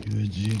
USG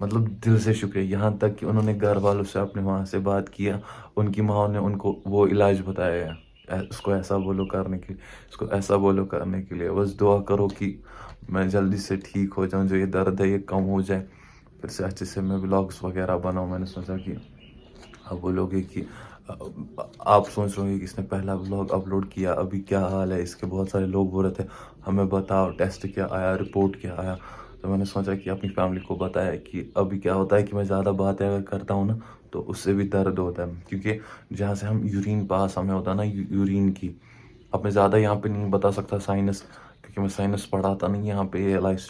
مطلب دل سے شکریہ. یہاں تک کہ انہوں نے گھر والوں سے اپنے وہاں سے بات کیا, ان کی ماں نے ان کو وہ علاج بتایا ہے, اس کو ایسا بولو کرنے کے لیے, اس کو ایسا بولو کرنے کے لیے. بس دعا کرو کہ میں جلدی سے ٹھیک ہو جاؤں, جو یہ درد ہے یہ کم ہو جائے, پھر سے اچھے سے میں ولاگس وغیرہ بناؤں. میں نے سوچا کہ آپ بولو گے کہ آپ سوچ رہے ہو کہ اس نے پہلا ولاگ اپلوڈ کیا, ابھی کیا حال ہے اس کے. بہت سارے لوگ بول رہے تھے ہمیں بتاؤ ٹیسٹ کیا آیا, رپورٹ کیا آیا. تو میں نے سوچا کہ اپنی فیملی کو بتایا کہ ابھی کیا ہوتا ہے کہ میں زیادہ باتیں اگر کرتا ہوں نا تو اس سے بھی درد ہوتا ہے, کیونکہ جہاں سے ہم یورین پاس ہمیں ہوتا ہے نا یورین کی, اب میں زیادہ یہاں پہ نہیں بتا سکتا سائنس, کیونکہ میں سائنس پڑھاتا نہیں یہاں پہ یہ لائف.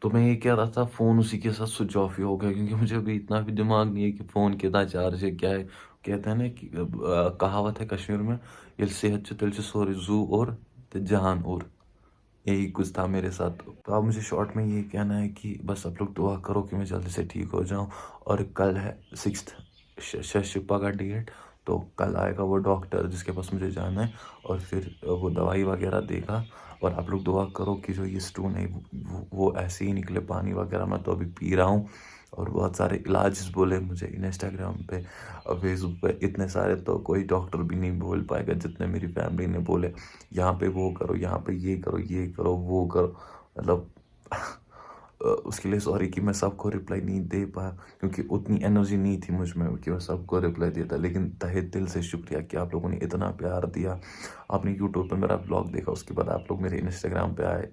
تو میں یہ کہہ رہا تھا فون اسی کے ساتھ سوئچ آف ہی ہو گیا, کیونکہ مجھے ابھی اتنا بھی دماغ نہیں ہے کہ فون کتنا چارج ہے کیا ہے. کہتے ہیں نا کہ کہاوت ہے کشمیر میں, یہ صحت تیل سورے زو اور جہان اور, یہی کچھ تھا میرے ساتھ. تو اب مجھے شارٹ میں یہ کہنا ہے کہ بس آپ لوگ دعا کرو کہ میں جلدی سے ٹھیک ہو جاؤں. اور کل ہے 6 شپا کا ڈیٹ, تو کل آئے گا وہ ڈاکٹر جس کے پاس مجھے جانا ہے, اور پھر وہ دوائی وغیرہ دے گا. اور آپ لوگ دعا کرو کہ جو یہ سٹون ہے وہ ایسے ہی نکلے. پانی وغیرہ میں تو ابھی پی رہا ہوں, اور بہت سارے علاج بولے مجھے انسٹاگرام پہ اور فیس بک پہ اتنے سارے, تو کوئی ڈاکٹر بھی نہیں بول پائے گا جتنے میری فیملی نے بولے. یہاں پہ وہ کرو, یہاں پہ یہ کرو, یہ کرو, وہ کرو. مطلب اس کے لیے سوری کہ میں سب کو رپلائی نہیں دے پایا, کیونکہ اتنی انرجی نہیں تھی مجھ میں کہ میں سب کو رپلائی دیتا. لیکن تہہ دل سے شکریہ کہ آپ لوگوں نے اتنا پیار دیا. آپ نے یوٹیوب پہ میرا بلاگ دیکھا, اس کے بعد آپ لوگ میرے انسٹاگرام پہ آئے,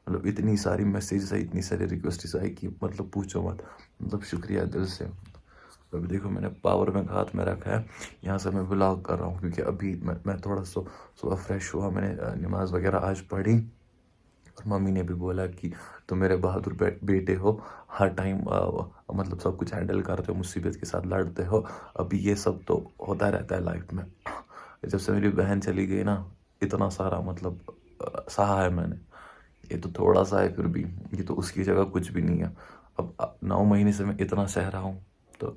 مطلب اتنی ساری میسیجز آئی, اتنی ساری ریکویسٹس آئی کہ مطلب پوچھو مت. مطلب شکریہ دل سے. ابھی دیکھو میں نے پاور بینک ہاتھ میں رکھا ہے, یہاں سے میں بلاگ کر رہا ہوں, کیونکہ ابھی میں تھوڑا صبح فریش ہوا, میں نے نماز وغیرہ آج پڑھی. اور ممی نے بھی بولا کہ تم میرے بہادر بیٹے ہو, ہر ٹائم مطلب سب کچھ ہینڈل کرتے ہو, مصیبت کے ساتھ لڑتے ہو. ابھی یہ سب تو ہوتا رہتا ہے لائف میں. جب سے میری بہن چلی گئی نا, اتنا سارا مطلب سہا ہے میں نے. یہ تو تھوڑا سا ہے, پھر بھی یہ تو اس کی جگہ کچھ بھی نہیں ہے. اب 9 مہینے سے میں اتنا سہ رہا ہوں, تو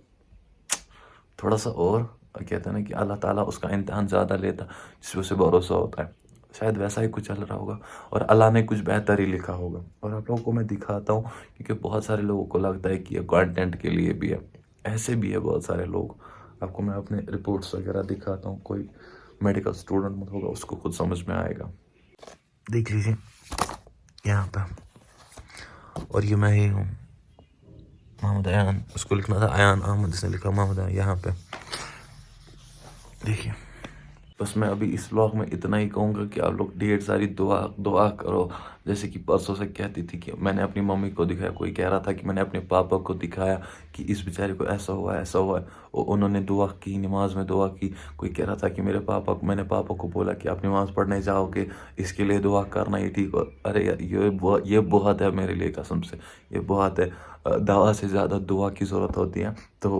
تھوڑا سا اور کہتے ہیں نا کہ اللہ تعالیٰ اس کا امتحان زیادہ لیتا جس پہ اسے بھروسہ ہوتا ہے. شاید ویسا ہی کچھ چل رہا ہوگا, اور اللہ نے کچھ بہتر ہی لکھا ہوگا. اور آپ لوگوں کو میں دکھاتا ہوں, کیونکہ بہت سارے لوگوں کو لگتا ہے کہ یہ کانٹینٹ کے لیے بھی ہے, ایسے بھی ہے بہت سارے لوگ. آپ کو میں اپنے رپورٹس وغیرہ دکھاتا ہوں, کوئی میڈیکل اسٹوڈنٹ مت ہوگا اس کو خود سمجھ میں آئے گا. دیکھ لیجیے یہاں پہ, اور یہ میں ہی ہوں, محمد ایان. اس کو لکھنا تھا ایان احمد, اس نے لکھا محمد ایان یہاں پہ. دیکھیے بس میں ابھی اس ولاگ میں اتنا ہی کہوں گا کہ آپ لوگ ڈھیر ساری دعا کرو. جیسے کہ پرسوں سے کہتی تھی کہ میں نے اپنی ممی کو دکھایا, کوئی کہہ رہا تھا کہ میں نے اپنے پاپا کو دکھایا کہ اس بیچارے کو ایسا ہوا ایسا ہوا ہے. انہوں نے دعا کی, نماز میں دعا کی. کوئی کہہ رہا تھا کہ میں نے پاپا کو بولا کہ آپ نماز پڑھنے جاؤ گے, اس کے لیے دعا کرنا, یہ ٹھیک ہو. ارے یہ بہت ہے میرے لیے, قسم سے یہ بہت ہے. دوا سے زیادہ دعا کی ضرورت ہوتی ہے, تو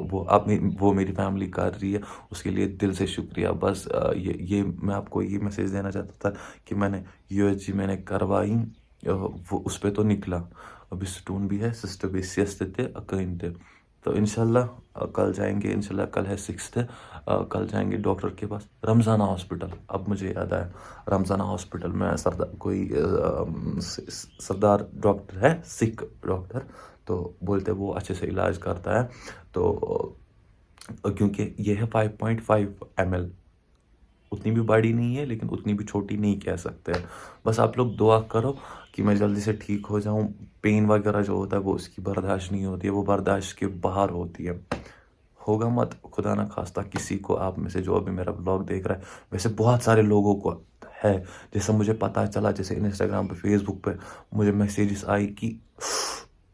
وہ میری فیملی کر رہی ہے, اس کے لیے دل سے شکریہ. بس یہ میں آپ کو یہ میسیج دینا چاہتا تھا کہ میں نے USG میں نے کروائی, وہ اس پہ تو نکلا. ابھی سٹون بھی ہے, سسٹر بھی سیاستے اکین تھے. تو انشاءاللہ کل جائیں گے, انشاءاللہ کل ہے 6, کل جائیں گے ڈاکٹر کے پاس, رمضانہ ہاسپٹل. اب مجھے یاد آیا, رمضانہ ہاسپٹل میں سردار ڈاکٹر ہے, سکھ ڈاکٹر, تو بولتے وہ اچھے سے علاج کرتا ہے. تو کیونکہ یہ ہے 5.5 ml, اتنی بھی بڑی نہیں ہے لیکن اتنی بھی چھوٹی نہیں کہہ سکتے. بس آپ لوگ دعا کرو کہ میں جلدی سے ٹھیک ہو جاؤں. پین وغیرہ جو ہوتا ہے وہ اس کی برداشت نہیں ہوتی ہے, وہ برداشت کے باہر ہوتی ہے. ہوگا مت خدا نہ خواستہ کسی کو آپ میں سے جو ابھی میرا بلاگ دیکھ رہا ہے, ویسے بہت سارے لوگوں کو ہے. جیسے مجھے پتہ چلا, جیسے انسٹاگرام پہ فیس بک پہ مجھے میسیجز آئی کہ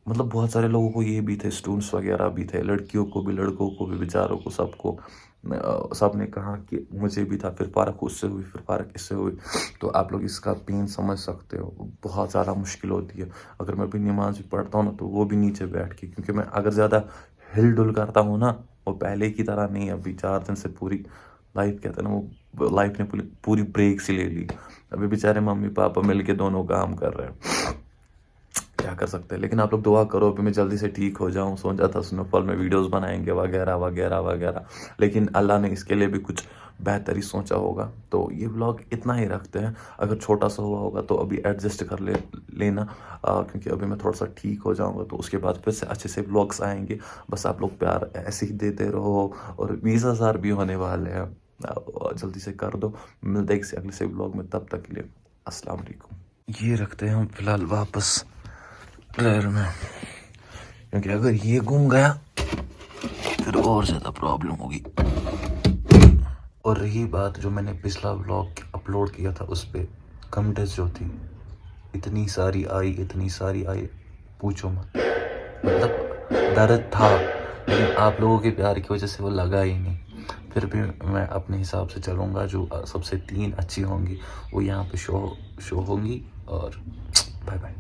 مطلب بہت سارے لوگوں کو یہ بھی تھے, اسٹوڈنٹس وغیرہ بھی تھے, لڑکیوں کو بھی لڑکوں کو بھی, بیچاروں کو, سب کو. سب نے کہا کہ مجھے بھی تھا, پھر فارق اس سے ہوئی, پھر فارق اس سے ہوئی. تو آپ لوگ اس کا پین سمجھ سکتے ہو, بہت زیادہ مشکل ہوتی ہے. اگر میں بھی نماز بھی پڑھتا ہوں نا تو وہ بھی نیچے بیٹھ کے, کیونکہ میں اگر زیادہ ہل ڈل کرتا ہوں نا, وہ پہلے کی طرح نہیں. ابھی 4 دن سے پوری لائف کہتے ہیں نا, وہ لائف نے پوری بریک سی لے لی. ابھی بیچارے ممی پاپا مل کے دونوں کام کر رہے ہیں. کیا کر سکتے ہیں. لیکن آپ لوگ دعا کرو ابھی میں جلدی سے ٹھیک ہو جاؤں. سوچا تھا سنو فال میں ویڈیوز بنائیں گے وغیرہ وغیرہ وغیرہ, لیکن اللہ نے اس کے لیے بھی کچھ بہتر ہی سوچا ہوگا. تو یہ ولاگ اتنا ہی رکھتے ہیں. اگر چھوٹا سا ہوا ہوگا تو ابھی ایڈجسٹ کر لینا, کیونکہ ابھی میں تھوڑا سا ٹھیک ہو جاؤں گا تو اس کے بعد پھر سے اچھے سے ولاگس آئیں گے. بس آپ لوگ پیار ایسے ہی دیتے رہو. اور 20,000 بھی ہونے والے ہیں, جلدی سے کر دو. ملتے ہیں کسی اگلے سے ولاگ میں, تب تک کے لیے السلام علیکم. یہ رکھتے ہیں ہم فی الحال واپس ٹریل میں, کیونکہ اگر یہ گم گیا پھر اور زیادہ پرابلم ہوگی. اور رہی بات جو میں نے پچھلا ولاگ اپلوڈ کیا تھا, اس پہ کمنٹس جو تھی اتنی ساری آئی پوچھو مت. مطلب درد تھا لیکن آپ لوگوں کے پیار کی وجہ سے وہ لگا ہی نہیں. پھر بھی میں اپنے حساب سے چلوں گا. جو سب سے 3 اچھی ہوں گی وہ یہاں پہ شو ہوں گی. اور بائے بائے.